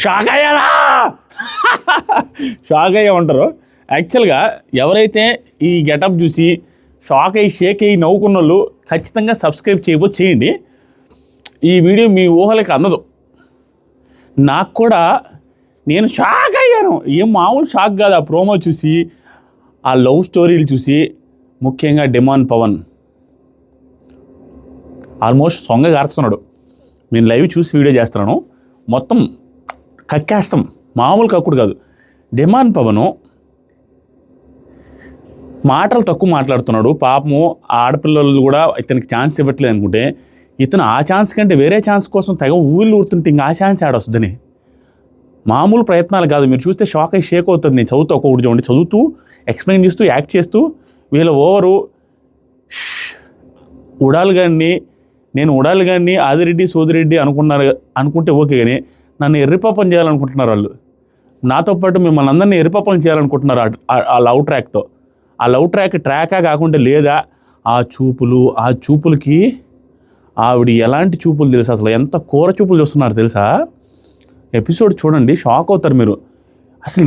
Shock అయ్యారా shock అయ్యా ఉంటారు. యాక్చువల్గా ఎవరైతే ఈ గెటప్ చూసి షాక్ అయ్యి షేక్ అయ్యి నవ్వుకున్న వాళ్ళు ఖచ్చితంగా సబ్స్క్రైబ్ చేయబోతు చేయండి. ఈ వీడియో మీ ఊహలకి అందదు. నాకు కూడా నేను షాక్ అయ్యాను. ఏం మామూలు షాక్ కాదు. ఆ ప్రోమో చూసి, ఆ లవ్ స్టోరీలు చూసి, ముఖ్యంగా డిమాండ్ పవన్ ఆల్మోస్ట్ సొంగ గారుస్తున్నాడు. నేను లైవ్ చూసి వీడియో చేస్తున్నాను. మొత్తం కక్కేస్తాం, మామూలు కక్కుడు కాదు. డిమాండ్ పవను మాటలు తక్కువ మాట్లాడుతున్నాడు. పాపము ఆడపిల్లలు కూడా ఇతనికి ఛాన్స్ ఇవ్వట్లేదు అనుకుంటే, ఇతను ఆ ఛాన్స్ కంటే వేరే ఛాన్స్ కోసం తెగ ఊళ్ళు ఊరుతుంటే ఇంకా ఆ ఛాన్స్ ఆడొస్తుందని మామూలు ప్రయత్నాలు కాదు. మీరు చూస్తే షాక్ అయ్యి షేక్ అవుతుంది. నేను చదువుతూ ఒక్కొక్కటి చూడండి, చదువుతూ ఎక్స్ప్లెయిన్ చేస్తూ యాక్ట్ చేస్తూ వీళ్ళ ఓవరు నేను ఉడాలి కానీ ఆదిరెడ్డి సోదిరెడ్డి అనుకుంటే ఓకే, కానీ నన్ను ఎర్రిపాపం చేయాలనుకుంటున్నారు వాళ్ళు. నాతో పాటు మిమ్మల్ని అందరినీ ఎర్రిపాపం చేయాలనుకుంటున్నారు ఆ లవ్ ట్రాక్తో. ఆ లవ్ ట్రాకా కాకుండా లేదా ఆ చూపులకి ఆవిడ ఎలాంటి చూపులు తెలుసా, అసలు ఎంత కూర చూపులు చూస్తున్నారు తెలుసా. ఎపిసోడ్ చూడండి, షాక్ అవుతారు మీరు. అసలు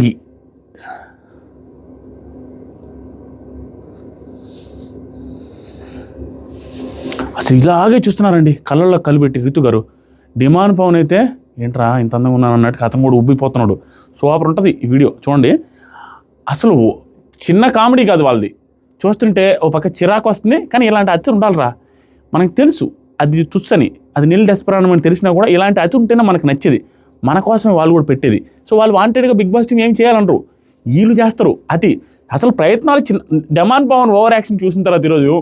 ఇలాగే చూస్తున్నారండి, కళ్ళల్లో కలిపెట్టి రితు గారు. డిమాండ్ పవన్ అయితే ఏంట్రా ఇంత అందంగా ఉన్నాను అన్నట్టు అతను కూడా ఉబ్బిపోతున్నాడు. సూపర్ ఉంటుంది ఈ వీడియో చూడండి. అసలు చిన్న కామెడీ కాదు వాళ్ళది. చూస్తుంటే ఓ పక్క చిరాకు వస్తుంది, కానీ ఇలాంటి అతి ఉండాలిరా. మనకు తెలుసు అది తుస్సని, అది నీళ్ళు డెస్పరానం అని తెలిసినా కూడా ఇలాంటి అతి ఉంటేనే మనకు నచ్చేది. మన కోసమే వాళ్ళు కూడా పెట్టేది. సో వాళ్ళు వాంటెడ్గా బిగ్ బాస్ టీం ఏం చేయాలనరు, వీళ్ళు చేస్తారు అతి. అసలు ప్రయత్నాలు డిమాండ్ పవన్ ఓవర్ యాక్షన్ చూసిన తర్వాత ఈరోజు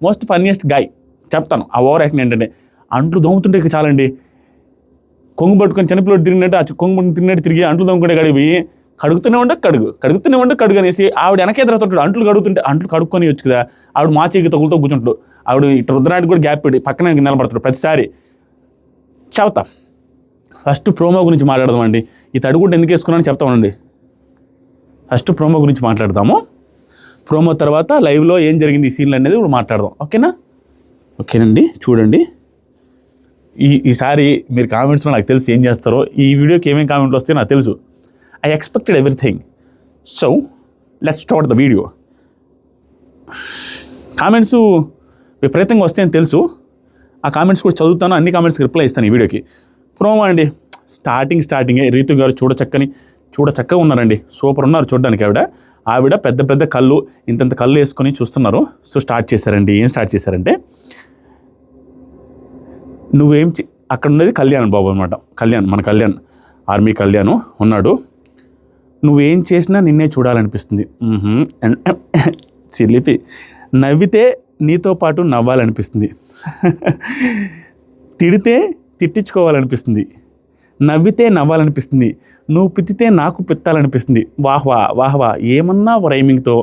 మోస్ట్ ఫన్నీయెస్ట్ గాయ్ చెప్తాను. ఆ ఓవర్ యాక్షన్ ఏంటంటే, అంట్లు దోముతుంటే చాలండి, కొంగు పట్టుకొని చనిపోయి తిరిగినట్టు, ఆ కొంగు పట్టుకుని తిరిగినట్టు తిరిగి అంట్లు దోముకుంటే గడిపోయి కడుగుతూనే ఉండే కడుగు అనేసి ఆవిడ వెనకే ఎదురుతుంటాడు. అంట్లు కడుగుతుంటే అంట్లు కడుక్కొని వచ్చు కదా, ఆవిడ మా చేకి తగులుతో కూర్చుంటాడు. ఆవిడ ఇటు రుద్రానికి కూడా గ్యాప్ పెట్టి పక్కన నిలబడతాడు ప్రతిసారి. చెప్తా ఫస్ట్ ప్రోమో గురించి మాట్లాడదామండి. ఈ తడుగుడ్డు ఎందుకు వేసుకున్నాను చెప్తామండి. ఫస్ట్ ప్రోమో గురించి మాట్లాడదాము. ప్రోమో తర్వాత లైవ్లో ఏం జరిగింది ఈ సీన్లు అనేది కూడా మాట్లాడదాం. ఓకేనండి. చూడండి, ఈసారి మీరు కామెంట్స్లో నాకు తెలుసు ఏం చేస్తారో. ఈ వీడియోకి ఏమేమి కామెంట్లు వస్తాయో నాకు తెలుసు. I expected everything. So let's start the video. Comments విపరీతంగా వస్తాయని తెలుసు. ఆ కామెంట్స్ కూడా చదువుతాను, అన్ని కామెంట్స్కి రిప్లై ఇస్తాను ఈ వీడియోకి. ప్రోమో అండి, స్టార్టింగే రీతు గారు చక్కగా ఉన్నారండి. సూపర్ ఉన్నారు చూడడానికి. ఆవిడ పెద్ద కళ్ళు, ఇంత కళ్ళు వేసుకొని చూస్తున్నారు. సో స్టార్ట్ చేశారండి. ఏం స్టార్ట్ చేశారంటే, అక్కడ ఉన్నది కళ్యాణ్ బాబు అనమాట. మన కళ్యాణ్, ఆర్మీ కళ్యాణ్ ఉన్నాడు. నువ్వేం చేసినా నిన్నే చూడాలనిపిస్తుంది. చిలిపి. నవ్వితే నీతో పాటు నవ్వాలనిపిస్తుంది. తిడితే తిట్టించుకోవాలనిపిస్తుంది. నవ్వితే నవ్వాలనిపిస్తుంది. నువ్వు పిత్తితే నాకు పిత్తాలనిపిస్తుంది. వాహ్వా ఏమన్నా రైమింగ్తో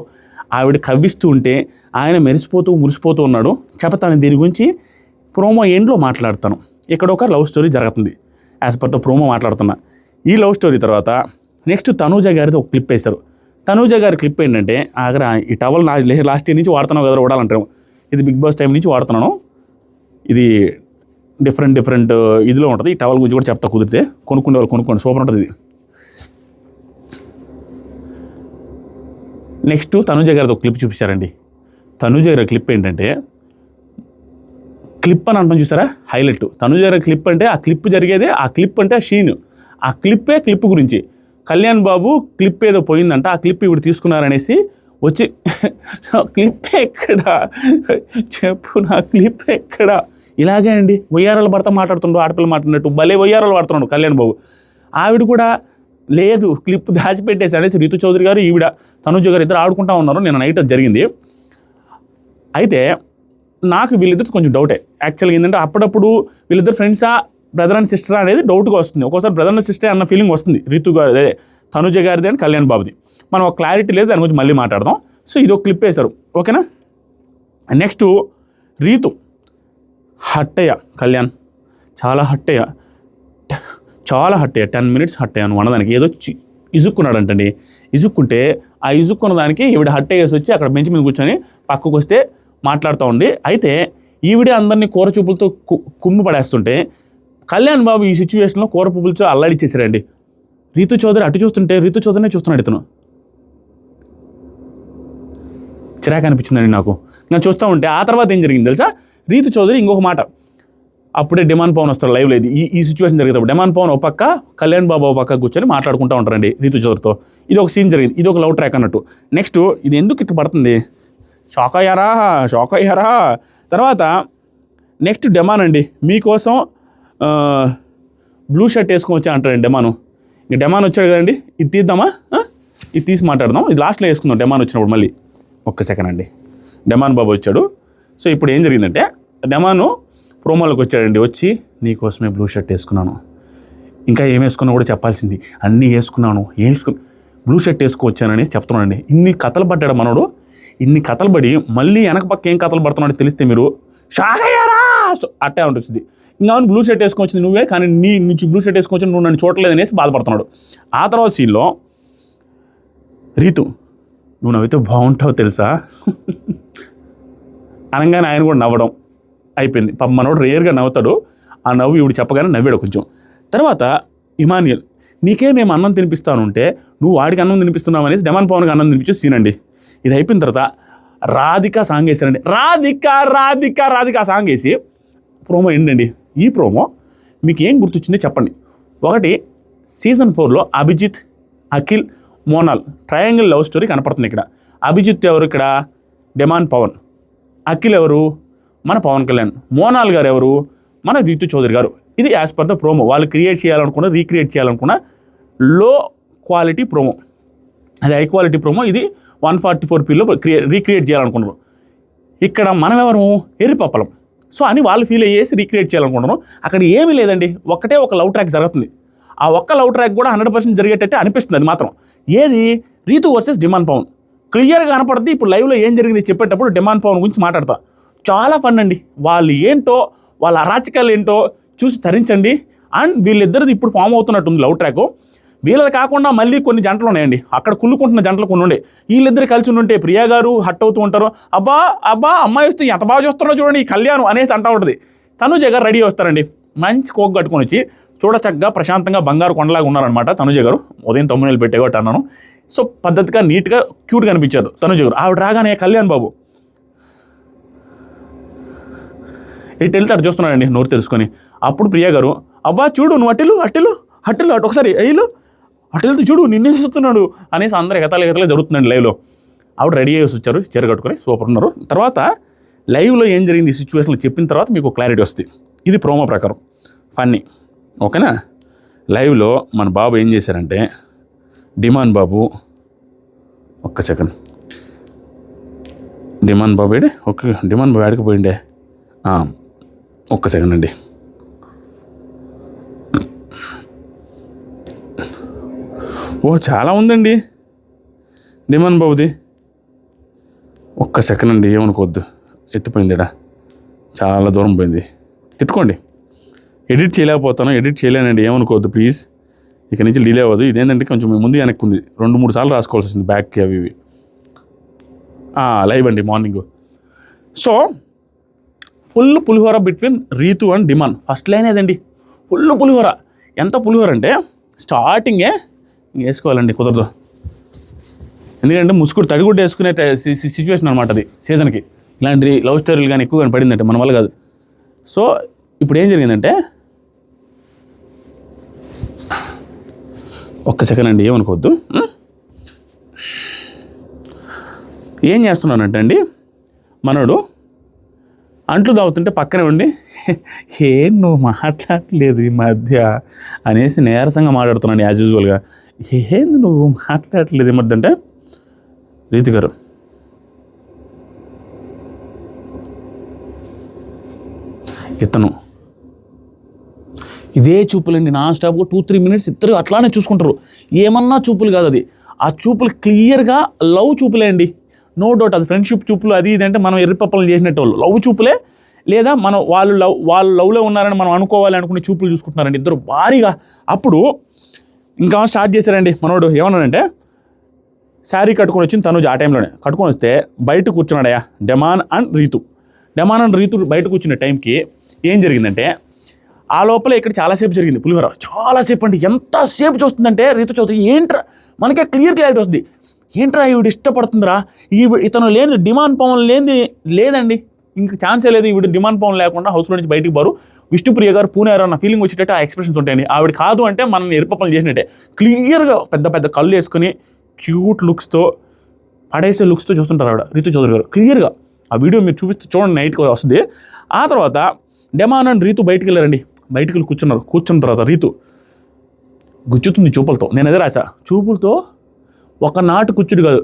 ఆవిడ కవ్విస్తూ ఉంటే ఆయన మురిసిపోతూ ఉన్నాడు. చెప్తాను దీని గురించి ప్రోమో ఎండ్లో మాట్లాడతాను. ఇక్కడ ఒక లవ్ స్టోరీ జరుగుతుంది. యాజ్ పర్ ద ప్రోమో మాట్లాడుతున్నా. ఈ లవ్ స్టోరీ తర్వాత నెక్స్ట్ తనూజ గారిది ఒక క్లిప్ వేశారు. తనూజ గారి క్లిప్ ఏంటంటే, ఈ టవల్ లాస్ట్ ఇయర్ నుంచి వాడుతున్నావు కదా వాడాలంటాము. ఇది బిగ్ బాస్ టైం నుంచి వాడుతున్నాను. ఇది డిఫరెంట్ ఇదిలో ఉంటుంది. ఈ టవల్ గురించి కూడా చెప్తా, కుదిరితే కొనుక్కోండి. సూపర్ ఉంటుంది ఇది. నెక్స్ట్ తనూజ గారిది ఒక క్లిప్ చూపించారండి. తనూజ గారి క్లిప్ ఏంటంటే, క్లిప్ అని అంటాం చూసారా, హైలైట్. తనూజ గారి క్లిప్ అంటే ఆ క్లిప్ జరిగేదే, ఆ క్లిప్ అంటే ఆ షీన్, ఆ క్లిప్ గురించి. కళ్యాణ్ బాబు క్లిప్ ఏదో పోయిందంట, ఆ క్లిప్ ఇప్పుడు తీసుకున్నారనేసి వచ్చి క్లిప్ ఎక్కడా చెప్పు, నా క్లిప్ ఎక్కడా, ఇలాగే అండి. వయ్యారాలు భర్త మాట్లాడుతున్నాడు, ఆడపిల్ల మాట్లాడినట్టు భలే వయ్యారాలు పడుతున్నాడు కళ్యాణ్ బాబు. ఆవిడ కూడా లేదు క్లిప్ దాచిపెట్టేసి అనేసి రితు చౌదరి గారు ఈవిడ తనూజ గారు ఇద్దరు ఆడుకుంటా ఉన్నారు. నేను నైట్ అది జరిగింది. అయితే నాకు వీళ్ళిద్దరు కొంచెం డౌటే. యాక్చువల్గా ఏంటంటే, అప్పుడప్పుడు వీళ్ళిద్దరు ఫ్రెండ్సా, బ్రదర్ అండ్ సిస్టర్ అనేది డౌట్గా వస్తుంది. ఒక్కోసారి బ్రదర్ అండ్ సిస్టర్ అన్న ఫీలింగ్ వస్తుంది. రితు గారు అదే తనూజ గారిది అండ్ కళ్యాణ్ బాబుది. మనం ఒక క్లారిటీ లేదు, దాని గురించి మళ్ళీ మాట్లాడదాం. సో ఇది ఒక క్లిప్ వేశారు, ఓకేనా. నెక్స్ట్ రీతు హట్టయ్య, కళ్యాణ్ చాలా హట్టయ్య 10 minutes హట్టయ్య నువ్వు అన్నదానికి. ఏదో ఇసుక్కున్నాడంటండి. ఇసుక్కుంటే ఆ ఇసుక్కున్న దానికి ఈవిడ హట్టయ్యేసి వచ్చి అక్కడ బెంచ్ మీద కూర్చొని పక్కకు వస్తే మాట్లాడుతూ ఉంది. అయితే ఈవిడే అందరినీ కూర చూపులతో కుమ్ము పడేస్తుంటే కళ్యాణ్ బాబు ఈ సిచ్యువేషన్లో కూర పువ్వులతో అల్లాడిచ్చేసారండి. రీతు చౌదరి అటు చూస్తుంటే రీతు చౌదరినే చూస్తున్నాడు ఇతను. చిరాకు అనిపించిందండి నాకు. నేను చూస్తూ ఉంటే ఆ తర్వాత ఏం జరిగింది తెలుసా, రీతు చౌదరి ఇంకొక మాట, అప్పుడే డిమాన్ పవన్ వస్తారు లైవ్లో. ఈ సిచ్యువేషన్ జరిగేటప్పుడు డిమాన్ పవన్ ఒక పక్క, కళ్యాణ్ బాబు ఒక పక్క కూర్చొని మాట్లాడుకుంటూ ఉంటారండి రీతు చౌదరితో. ఇది ఒక సీన్ జరిగింది, ఇది ఒక లవ్ ట్రాక్ అన్నట్టు. నెక్స్ట్ ఇది ఎందుకు ఇట్లా పడుతుంది, షాక్ అయ్యారా. తర్వాత నెక్స్ట్ డిమాన్ అండి, మీకోసం బ్లూ షర్ట్ వేసుకొని వచ్చా అంటారండి డిమాను. ఇంక డిమాన్ వచ్చాడు కదండి, ఇది తీద్దామా, ఇది తీసి మాట్లాడదాం, ఇది లాస్ట్లో వేసుకుందాం డిమాన్ వచ్చినప్పుడు. మళ్ళీ ఒక్క సెకండ్ అండి, డిమాన్ బాబు వచ్చాడు. సో ఇప్పుడు ఏం జరిగిందంటే డిమాను ప్రోమోలోకి వచ్చాడండి. వచ్చి నీకోసమే బ్లూ షర్ట్ వేసుకున్నాను, ఇంకా ఏం వేసుకున్నా కూడా చెప్పాల్సింది, అన్నీ వేసుకున్నాను, బ్లూ షర్ట్ వేసుకొచ్చానని చెప్తున్నానండి. ఇన్ని కథలు పడ్డాడు మనోడు. ఇన్ని కథలు పడి మళ్ళీ వెనక పక్క ఏం కథలు పడుతున్నాడో తెలిస్తే మీరు షాక్ అయ్యారా. అట్టే ఉంటుంది. ఇంకా బ్లూ షర్ట్ వేసుకొచ్చింది నువ్వే, కానీ నీ నుంచి బ్లూ షర్ట్ వేసుకొచ్చి నువ్వు నన్ను చూడలేదు అనేసి బాధపడుతున్నాడు. ఆ తర్వాత సీన్లో రీతు, నువ్వు నవ్వితే బాగుంటావు తెలుసా అనగానే ఆయన కూడా నవ్వడం అయిపోయింది. పాప మనోడు రేర్గా నవ్వుతాడు. ఆ నవ్వు ఇవి చెప్పగానే నవ్వాడు కొంచెం. తర్వాత ఇమాన్యుయల్, నీకే మేము అన్నం తినిపిస్తాను ఉంటే నువ్వు వాడికి అన్నం తినిపిస్తున్నావు అనేసి డిమాన్ పవన్కి అన్నం తినిపించే సీన్ అండి. ఇది అయిపోయిన తర్వాత రాధిక సాంగ్ వేసారండి. రాధిక సాంగ్ వేసి ప్రోమో ఏంటండి. ఈ ప్రోమో మీకు ఏం గుర్తొచ్చిందో చెప్పండి. ఒకటి, సీజన్ 4లో Abhijeet, Akhil, Monal triangle love story కనపడుతుంది ఇక్కడ. అభిజిత్ ఎవరు ఇక్కడ, డిమాన్ పవన్. అఖిల్ ఎవరు, మన పవన్ కళ్యాణ్. మోనాల్ గారు ఎవరు, మన రీతు చౌదరి గారు. ఇది యాజ్ పర్ ద ప్రోమో. వాళ్ళు క్రియేట్ చేయాలనుకున్న, రీక్రియేట్ చేయాలనుకున్న లో క్వాలిటీ ప్రోమో. అది హై క్వాలిటీ ప్రోమో. ఇది 144pలో రీక్రియేట్ చేయాలనుకున్నారు. ఇక్కడ మనం ఎవరు, ఎర్రిపప్పలం. సో అని వాళ్ళు ఫీల్ అయ్యేసి రీక్రియేట్ చేయాలనుకుంటున్నాను. అక్కడ ఏమీ లేదండి, ఒకటే ఒక లవ్ ట్రాక్ జరుగుతుంది. ఆ ఒక్క లవ్ ట్రాక్ కూడా 100% జరిగేటట్టే అనిపిస్తుంది. అది మాత్రం ఏది, రీతు వర్సెస్ డిమాన్ పవన్ క్లియర్గా కనపడుతుంది. ఇప్పుడు లైవ్లో ఏం జరిగింది చెప్పేటప్పుడు డిమాన్ పవన్ గురించి మాట్లాడతా. చాలా ఫన్ అండి. వాళ్ళు ఏంటో, వాళ్ళ అరాచకాలు ఏంటో చూసి తరించండి. అండ్ వీళ్ళిద్దరిది ఇప్పుడు ఫామ్ అవుతున్నట్టుంది లవ్ ట్రాక్. వీళ్ళది కాకుండా మళ్ళీ కొన్ని జంటలు ఉన్నాయండి, అక్కడ కుళ్ళుకుంటున్న జంటలు కొన్ని ఉండే. వీళ్ళిద్దరు కలిసి ఉంటే ప్రియా గారు హట్ అవుతూ ఉంటారు. అబ్బా అమ్మాయి వస్తే ఎంత బాగా చూస్తున్నారో చూడండి ఈ కళ్యాణ్ అనేసి అంటా ఉంటుంది. తనుజ గారు రెడీ వస్తారండి, మంచి కోక్ కట్టుకొని వచ్చి చూడచక్కగా ప్రశాంతంగా బంగారు కొండలాగా ఉన్నారనమాట తనుజ గారు. ఉదయం 9 నెలలు పెట్టేగొట్టు అన్నాను. సో పద్ధతిగా నీట్గా క్యూట్గా అనిపించారు తనుజ గారు. ఆవిడ రాగానే కళ్యాణ్ బాబు ఇటు వెళ్తే అటు చూస్తున్నాడండి నోరు తెలుసుకొని. అప్పుడు ప్రియా గారు, అబ్బా చూడు నువ్వు అటు ఒకసారి అటు వెళ్తే చూడు నిన్నే చూస్తున్నాడు అనేసి అందరూ ఎగతాలే జరుగుతుందండి లైవ్లో. ఆవిడ రెడీ అయ్యేసి వచ్చారు, చీర కట్టుకొని సూపర్ ఉన్నారు. తర్వాత లైవ్లో ఏం జరిగింది ఈ సిచ్యువేషన్లో చెప్పిన తర్వాత మీకు క్లారిటీ వస్తుంది. ఇది ప్రోమో ప్రకారం ఫన్నీ, ఓకేనా. లైవ్లో మన బాబు ఏం చేశారంటే, డిమాన్ బాబు ఒక్క సెకండ్, డిమాన్ బాబు ఏడే, ఓకే డిమాన్ బాబు ఆడికి పోయిండే, ఒక్క సెకండ్ అండి. చాలా ఉందండి డిమాన్ బాబుది. ఒక్క సెకండ్ అండి, ఏమనుకోవద్దు, ఎత్తిపోయిందిడా, చాలా దూరం పోయింది. తిట్టుకోండి, ఎడిట్ చేయలేకపోతాను, ఎడిట్ చేయలేనండి, ఏమనుకోవద్దు ప్లీజ్. ఇక నుంచి డిలే అవ్వదు. ఇదేంటంటే కొంచెం ముందు వెనక్కుంది, 2-3 సార్లు రాసుకోవాల్సి వచ్చింది బ్యాక్కి అవి ఇవి. లైవ్ అండి మార్నింగ్. సో ఫుల్ పులిహోర between Ritu and Demon. First line ఏదండి, ఫుల్ పులిహోర. ఎంత పులిహోర అంటే స్టార్టింగే వేసుకోవాలండి, కుదరదు. ఎందుకంటే ముసుగుడు తడిగుడ్డ వేసుకునే సిచ్యువేషన్ అనమాట అది సీజన్కి. ఇలాంటి లవ్ స్టోరీలు కానీ ఎక్కువగా పడిందంటే మన వల్ల కాదు. సో ఇప్పుడు ఏం జరిగిందంటే, ఒక్క సెకండ్ అండి, ఏమనుకోవద్దు. ఏం చేస్తున్నానంటే అండి, మనోడు అంట్లు దావుతుంటే పక్కనే ఉండి ఏం నువ్వు మాట్లాడలేదు ఈ మధ్య అనేసి నీరసంగా మాట్లాడుతున్నాను యాజ్ యూజువల్గా. ఏంది నువ్వు మాట్లాడట్లేదు ఈ మధ్య అంటే, రీతి గారు ఇతను ఇదే చూపులండి నాన్ స్టాప్గా 2-3 మినిట్స్ ఇద్దరు అట్లానే చూసుకుంటారు. ఏమన్నా చూపులు కాదు అది, ఆ చూపులు క్లియర్గా లవ్ చూపులే అండి, నో డౌట్. అది ఫ్రెండ్షిప్ చూపులు అది ఇది అంటే మనం ఎర్రిపప్పలు చేసినట్టు వాళ్ళు లవ్ చూపులే, లేదా మనం వాళ్ళు లవ్లో ఉన్నారని మనం అనుకోవాలి అనుకునే చూపులు చూసుకుంటున్నారండి ఇద్దరు భారీగా. అప్పుడు ఇంకా స్టార్ట్ చేశారండి మనోడు. ఏమన్నాడంటే, శారీ కట్టుకొని వచ్చింది తనుజ ఆ టైంలోనే. కట్టుకొని వస్తే బయట కూర్చున్నాడయా డిమాన్ అండ్ రీతు బయట కూర్చునే టైంకి ఏం జరిగిందంటే, ఆ లోపల ఇక్కడ చాలాసేపు జరిగింది పులిహోర, చాలాసేపు అండి. ఎంతసేపు చూస్తుందంటే రీతు చౌదరి ఏంట్రా, మనకే క్లారిటీ వస్తుంది. ఏంట్రా ఈవిడ ఇష్టపడుతుందిరా, ఇతను లేని డిమాండ్ పవన్ లేదండి, ఇంకా ఛాన్సే లేదు. ఈవిడ డిమాండ్ పవన్ లేకుండా హౌస్లో నుంచి బయటికి బారు. విష్ణుప్రియ గారు పూనేరా అన్న ఫీలింగ్ వచ్చేటట్టు ఆ ఎక్స్ప్రెషన్స్ ఉంటాయండి. ఆవిడ కాదు అంటే మనల్ని ఎరుపప్పలు చేసినట్టే. క్లియర్గా పెద్ద పెద్ద కళ్ళు వేసుకుని క్యూట్ లుక్స్తో, పడేసే లుక్స్తో చూస్తుంటారు ఆవిడ రీతు చౌదరి గారు క్లియర్గా. ఆ వీడియో మీరు చూడండి, నైట్కి వస్తుంది. ఆ తర్వాత డెమాన్ అండ్ రీతు బయటికి వెళ్ళారండి. బయటికి వెళ్ళి కూర్చున్న తర్వాత రీతు గుచ్చుతుంది చూపులతో. నేను అదే రాసా, చూపులతో ఒక నాటు గుచ్చుడు కాదు,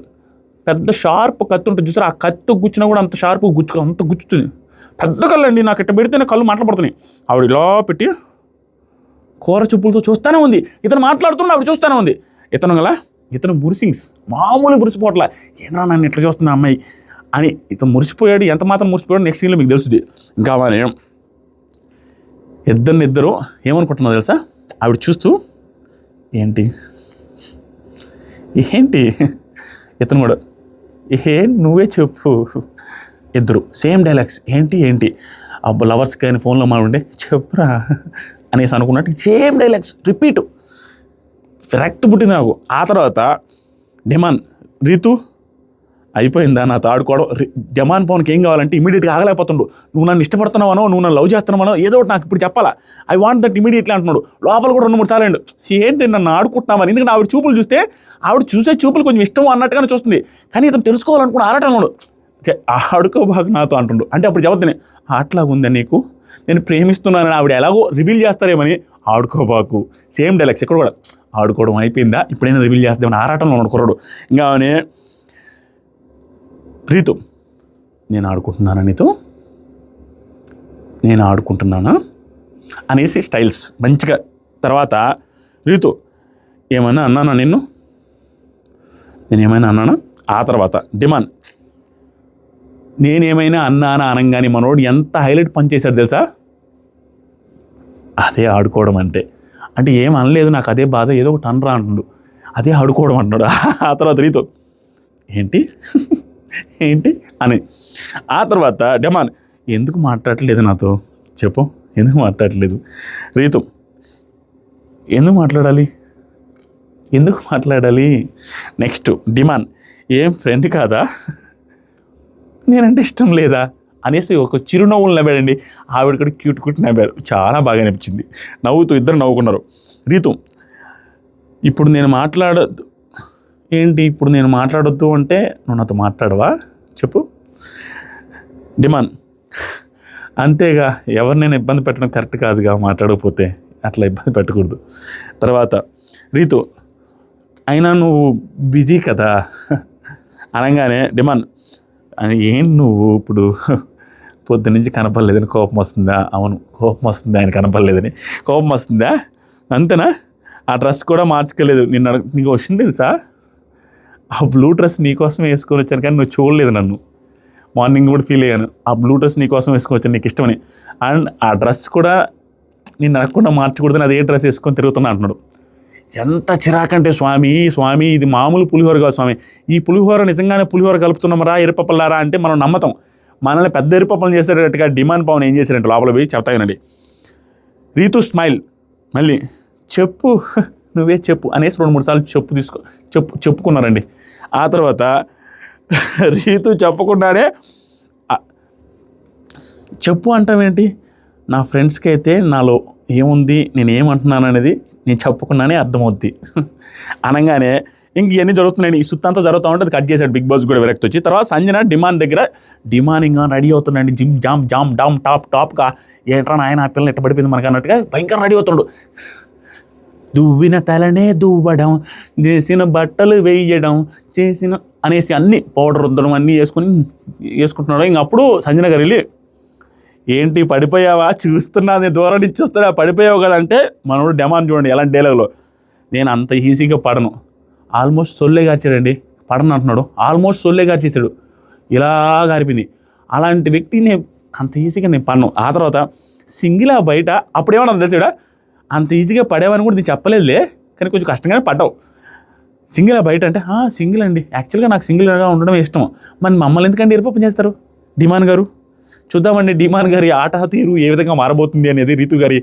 పెద్ద షార్ప్ కత్తి ఉంటుంది చూసారు, ఆ కత్తి గుచ్చినా కూడా అంత షార్ప్ అంత గుచ్చుతుంది. పెద్ద కళ్ళు అండి, నాకు ఇట్ట పెడితేనే కళ్ళు మాట్లాడుతున్నాయి. ఆవిడ ఇలా పెట్టి కూర చూపులతో చూస్తూనే ఉంది. ఇతను మాట్లాడుతున్నా ఆవిడ చూస్తూనే ఉంది. ఇతను మురిసింగ్స్ మామూలు మురిసిపోవట్లా, ఏదైనా నన్ను ఇట్లా చూస్తున్నా అమ్మాయి అని ఇతను మురిసిపోయాడు. ఎంత మాత్రం మురిసిపోయాడు నెక్స్ట్ సీన్లో మీకు తెలుస్తుంది. ఇంకా అవన్నీ ఇద్దరు ఏమనుకుంటున్నావు తెలుసా, ఆవిడ చూస్తూ ఏంటి ఇతను కూడా నువ్వే చెప్పు. ఇద్దరు సేమ్ డైలాగ్స్, ఏంటి అబ్బా లవర్స్ కానీ ఫోన్లో మాట్లాడే చెప్పురా అనేసి అనుకున్నట్టు సేమ్ డైలాగ్స్ రిపీట్. ఫెరెక్ట్ పుట్టింది నాకు. ఆ తర్వాత డిమాన్ రీతు అయిపోయిందా నాతో ఆడుకోవడం. డిమాన్ పవన్కి ఏం కావాలంటే ఇమీడియట్గా ఆగలేకపోతుండు. నువ్వు నన్ను ఇష్టపడుతున్నావనో, నువ్వు నన్ను లవ్ చేస్తున్నావనో ఏదో ఒకటి నాకు ఇప్పుడు చెప్పాలా, ఐ వాంట్ దట్ ఇమీడియట్లీ అంటున్నాడు. లోపల కూడా 2-3 సార్లు అండు ఏంటి నన్ను ఆడుకుంటున్నామని. ఎందుకంటే ఆవిడ చూపులు చూస్తే ఆవిడ చూసే చూపులు కొంచెం ఇష్టం అన్నట్టుగానే చూస్తుంది. కానీ ఇతను తెలుసుకోవాలనుకున్న ఆరాటన్నాడు, ఆడుకోబాకు నాతో అంటుండు. అంటే అప్పుడు చెబుతానే అట్లాగుందా నీకు, నేను ప్రేమిస్తున్నానని ఆవిడ ఎలాగో రివీల్ చేస్తారేమని ఆడుకోబాకు. సేమ్ డైలాగ్స్ ఇక్కడ కూడా, ఆడుకోవడం అయిపోయిందా ఇప్పుడైనా రివీల్ చేస్తామని ఆరాటంలో ఉన్నాడు కుర్రాడు. ఇంకా రీతు నేను ఆడుకుంటున్నానా అనేసి స్టైల్స్ మంచిగా. తర్వాత రీతు ఏమైనా అన్నానా నేనేమైనా అన్నానా. ఆ తర్వాత డిమాండ్ నేనేమైనా అన్నానా అనగానే మనోడు ఎంత హైలైట్ పనిచేశాడు తెలుసా. అదే ఆడుకోవడం అంటే ఏం అనలేదు, నాకు అదే బాధ, ఏదో ఒకటి అనరా అంటున్నాడు, అదే ఆడుకోవడం అంటున్నాడు. ఆ తర్వాత రీతు ఏంటి అని. ఆ తర్వాత డెమాన్ ఎందుకు మాట్లాడట్లేదు నాతో చెప్పు, ఎందుకు మాట్లాడట్లేదు. రీతు ఎందుకు మాట్లాడాలి. నెక్స్ట్ డిమాన్ ఏం ఫ్రెండ్ కాదా, నేనంటే ఇష్టం లేదా అనేసి ఒక చిరునవ్వులు నవ్వాడండి. ఆవిడ కూడా క్యూట్ నవ్వారు, చాలా బాగా అనిపించింది. ఇద్దరు నవ్వుకున్నారు. రీతు ఇప్పుడు నేను మాట్లాడొద్దు అంటే నువ్వు నాతో మాట్లాడవా చెప్పు. డిమాన్ అంతేగా, ఎవరినైనా ఇబ్బంది పెట్టడం కరెక్ట్ కాదుగా, మాట్లాడకపోతే అట్లా ఇబ్బంది పెట్టకూడదు. తర్వాత రీతు అయినా నువ్వు బిజీ కదా అనగానే డిమాన్ ఏంటి నువ్వు ఇప్పుడు పొద్దునుంచి కనపడలేదని కోపం వస్తుందా. అవును కోపం వస్తుంది, ఆయన కనపడలేదని కోపం వస్తుందా, అంతేనా. ఆ డ్రెస్ కూడా మార్చుకోలేదు. నీకు వచ్చింది తెలుసా, ఆ బ్లూ డ్రెస్ నీకోసం వేసుకొని వచ్చాను కానీ నువ్వు చూడలేదు నన్ను. మార్నింగ్ కూడా ఫీల్ అయ్యాను, ఆ బ్లూ డ్రెస్ నీకోసం వేసుకొని వచ్చాను, నీకు ఇష్టమని. అండ్ ఆ డ్రెస్ కూడా నేను నడకుండా మార్చకూడదని అదే డ్రెస్ వేసుకొని తిరుగుతున్నా అంటున్నాడు. ఎంత చిరాకంటే స్వామి ఇది మామూలు పులిహోర కాదు స్వామి, ఈ పులిహోర నిజంగానే పులిహోర కలుపుతున్నామరా ఎరుపప్పలారా అంటే మనం నమ్మతాం. మనల్ని పెద్ద ఎరుపప్పలు చేసేటట్టుగా డిమాండ్ పవన్ ఏం చేశారంటే లోపల పోయి చెప్తాయనండి. రీతు స్మైల్ మళ్ళీ నువ్వే చెప్పు అనేసి 2-3 సార్లు చెప్పుకున్నారండి. ఆ తర్వాత రీతు చెప్పకుండానే చెప్పు అంటావేంటి, నా ఫ్రెండ్స్కి అయితే నాలో ఏముంది నేను ఏమంటున్నాను అనేది నేను చెప్పుకున్నానే అర్థమవుద్ది అనగానే ఇంక ఇవన్నీ జరుగుతున్నాయి. ఈ సుత్తంతా జరుగుతూ ఉంటే అది కట్ చేశాడు బిగ్ బాస్ కూడా విరక్తి వచ్చి. తర్వాత సంజన డిమాండ్ దగ్గర ఇంకా రెడీ అవుతున్నాడు, జిమ్ జామ్ డామ్ టాప్గా. ఏంట్రా నాయన ఆ పిల్లలు ఎట్ట పడిపోయింది మనకు అన్నట్టుగా భయంకర రెడీ అవుతున్నాడు. దువ్విన తలనే దువ్వడం, చేసిన బట్టలు వేయడం, చేసిన అనేసి అన్నీ పౌడర్ రుద్దడం అన్నీ వేసుకుంటున్నాడు. ఇంక అప్పుడు సంజన గారు వెళ్ళి ఏంటి పడిపోయావా, చూస్తున్నా దూరం నుంచి వస్తాడా, పడిపోయావు కదా అంటే మనోడు డిమాండ్ చూడండి ఎలాంటి డైలాగ్లో, నేను అంత ఈజీగా పడను, ఆల్మోస్ట్ సొల్లే గార్చాడండి, పడను అంటున్నాడు, ఆల్మోస్ట్ సొల్లే గార్చేసాడు, ఇలా గారిపింది. అలాంటి వ్యక్తిని అంత ఈజీగా నేను పడను. ఆ తర్వాత సింగిల్ బయట అప్పుడేమన్నా తెలిసాడా, అంత ఈజీగా పడేవని కూడా నేను చెప్పలేదులే, కానీ కొంచెం కష్టంగానే పడ్డావు. సింగిల్ బయట అంటే సింగిల్ అండి, యాక్చువల్గా నాకు సింగిల్గా ఉండడం ఇష్టం, మరి మమ్మల్ని ఎందుకంటే ఎరుపప్పం చేస్తారు. డిమాండ్ గారు చూద్దామండి, డిమాండ్ గారి ఆట తీరు ఏ విధంగా మారబోతుంది అనేది, రీతు గారి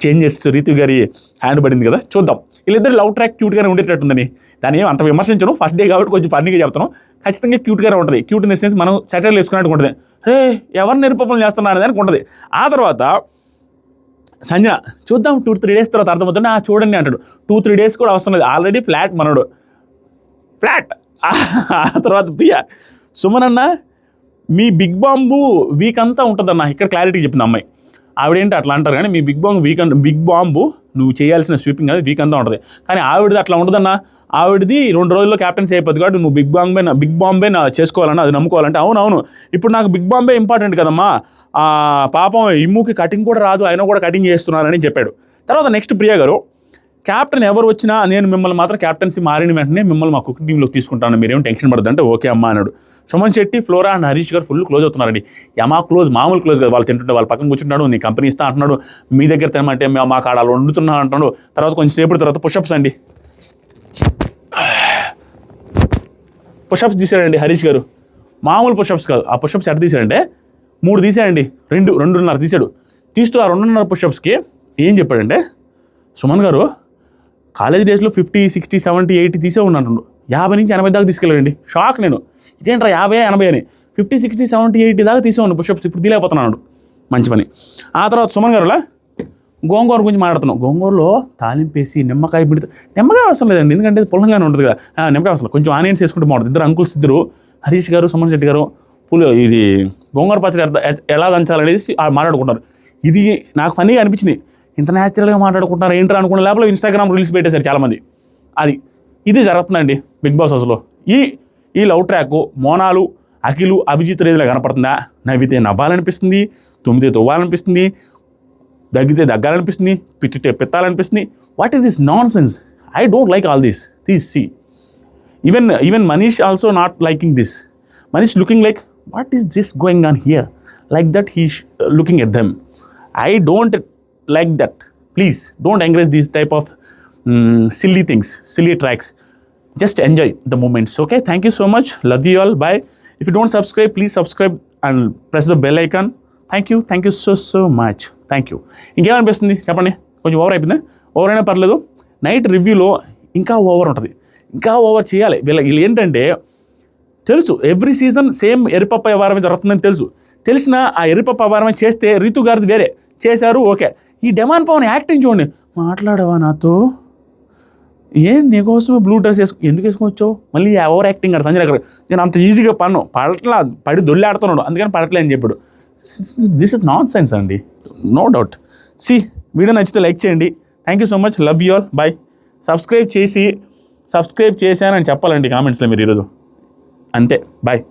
చేంజెస్ రీతు గారి హ్యాండ్ పడింది కదా, చూద్దాం. వీళ్ళిద్దరు లవ్ ట్రాక్ క్యూట్గానే ఉండేటట్టుందని. దాన్ని ఏం అంత విమర్శించను, ఫస్ట్ డే కాబట్టి కొంచెం ఫన్నీగా చెప్తాను. ఖచ్చితంగా క్యూట్గానే ఉంటుంది. క్యూట్ ఇన్ ద సెన్స్ మనం సెటైర్లు వేసుకున్నట్టు ఉంటుంది. ఎవరు నిరుపమలు చేస్తున్నారు అనేది ఉంటుంది. ఆ తర్వాత సంజన చూద్దాం 2-3 డేస్ తర్వాత అర్థమవుతుంది. చూడండి అంటాడు. 2-3 డేస్ కూడా అవసరం లేదు, ఆల్రెడీ ఫ్లాట్ మనోడు, ఫ్లాట్. ఆ తర్వాత ప్రియా, సుమన్ అన్న మీ బిగ్ బాంబు వీక్ అంతా ఉంటుందన్న, ఇక్కడ క్లారిటీ చెప్పింది అమ్మాయి. ఆవిడేంటి అట్లా అంటారు కానీ మీ బిగ్ బాంబు నువ్వు చేయాల్సిన స్వీపింగ్ అది వీక్ అంతా ఉంటుంది. కానీ ఆవిడది అట్లా ఉండదన్న. ఆవిడది 2 రోజుల్లో క్యాప్టెన్సీ అయిపోద్ది కాబట్టి నువ్వు బిగ్ బాంబే చేసుకోవాలన్నా, అది నమ్ముకోవాలంటే. అవునవును, ఇప్పుడు నాకు బిగ్ బాంబే ఇంపార్టెంట్ కదమ్మా. పాపం ఇమ్ముకి కటింగ్ కూడా రాదు, అయినా కూడా కటింగ్ చేస్తున్నారని చెప్పాడు. తర్వాత నెక్స్ట్ ప్రియా గారు, క్యాప్టెన్ ఎవరు వచ్చినా నేను మిమ్మల్ని మాత్రం క్యాప్టెన్సీ మారిన వెంటనే మిమ్మల్ని మా కుకింగ్ టీంలోకి తీసుకుంటాను, మీరేం టెన్షన్ పడద్దు అంటే ఓకే అమ్మా అన్నాడు. సుమన్ శెట్టి, ఫ్లోరా అండ్ హరీష్ గారు ఫుల్ క్లోజ్ అవుతున్నారండి. యమా క్లోజ్, మామూలు క్లోజ్ కదా. వాళ్ళు తింటుంటే వాళ్ళ పక్కన కూర్చుంటాడు, నీ కంపెనీ ఇస్తా అంటున్నాడు, మీ దగ్గర తినమంటే మా కాడాలు వండుతున్నా అంటున్నాడు. తర్వాత కొంచెం సేపటి తర్వాత పుషప్స్ అండి, పుషప్స్ తీసాడండి హరీష్ గారు. మామూలు పుషప్స్ కాదు, ఆ పుషప్స్ ఎట్లా తీసాడంటే 3 తీసాడండి, 2.5 తీసాడు. తీస్తూ ఆ 2.5 పుషప్స్కి ఏం చెప్పాడంటే, సుమన్ గారు కాలేజ్ డేస్లో 50, 60, 70, 80 తీసే ఉన్నాను, 50 నుంచి 80 దాకా తీసుకెళ్ళండి. షాక్ నేను, ఇదేంట్రా 50, 80 అని. 50, 60, 70, 80 దాకా తీసేవాడు పుషప్స్, ఇప్పుడు తీలేకపోతున్నాడు. మంచి పని. ఆ తర్వాత సుమన్ గారులా గోంగూర గురించి మాట్లాడుతున్నాం. గోంగూరలో తాలింపేసి నిమ్మకాయ పిడితే, నిమ్మకాయ అవసరం లేదండి ఎందుకంటే పుల్లంగానే ఉంటుంది కదా, నిమ్మకాయ అవసరం, కొంచెం ఆనియన్స్ వేసుకుంటే బాగుంటుంది. ఇద్దరు అంకుల్స్, హరీష్ గారు, సుమన్ శెట్టి గారు ఇది గోంగూర పచ్చడి ఎలా దంచాలనేది మాట్లాడుకుంటారు. ఇది నాకు ఫన్నీగా అనిపించింది. ఇంత న్యాచురల్గా మాట్లాడుకుంటున్నారు ఏంట్రా అనుకున్న లేకపోతే ఇన్స్టాగ్రామ్ రీల్స్ పెట్టేశారు చాలామంది. ఇది జరుగుతుందండి బిగ్ బాస్ హౌస్లో. ఈ లవ్ ట్రాక్ మోనాలు, అఖిలు, అభిజిత్ రేంజ్లో కనపడుతుందా? నవ్వితే నవ్వాలనిపిస్తుంది, తుమ్మితే తవ్వాలనిపిస్తుంది, దగ్గితే దగ్గాలనిపిస్తుంది, పిచ్చితే పిత్తాలనిపిస్తుంది. What is this nonsense? I don't like all this. See even Manish also not liking this. Manish looking like what is this going on here, like that he looking at them. I don't like that. Please don't encourage these type of silly things, silly tracks. Just enjoy the moments. Okay, thank you so much. Love you all. Bye. If you don't subscribe, please subscribe and press the bell icon. Thank you so much. Thank you. ఇంకేమనిపిస్తుంది చెప్పండి? కొంచెం over అయిపోయిందా? Over అయినా పర్లేదు. Night రివ్యూలో ఇంకా over ఉంటుంది, ఇంకా over చేయాలి. వీళ్ళు ఏంటంటే తెలుసు ఎవ్రీ సీజన్ సేమ్ ఎరిపప్ప వ్యవహారమే జరుగుతుందని తెలిసిన ఆ ఎరిపప్ప వ్యవహారమే చేస్తే రీతు గారిది వేరే చేశారు. ఓకే, ఈ డెమాన్ పవన్ యాక్టింగ్ చూడండి. మాట్లాడవా నాతో, ఏం నీకోసమే బ్లూ డ్రెస్ ఎందుకు వేసుకొని వచ్చావు, మళ్ళీ ఓవర్ యాక్టింగ్ అంట సంజయ్ దగ్గర. నేను అంత ఈజీగా పడి దొల్లాడుతున్నాడు అందుకని పడట్లే అని చెప్పాడు. దిస్ ఇస్ నాన్ సెన్స్ అండి, నో డౌట్. వీడియో నచ్చితే లైక్ చేయండి. Thank you so much. Love you all. Bye. Subscribe చేశానని చెప్పాలండి కామెంట్స్లో మీరు ఈరోజు. అంతే, బాయ్.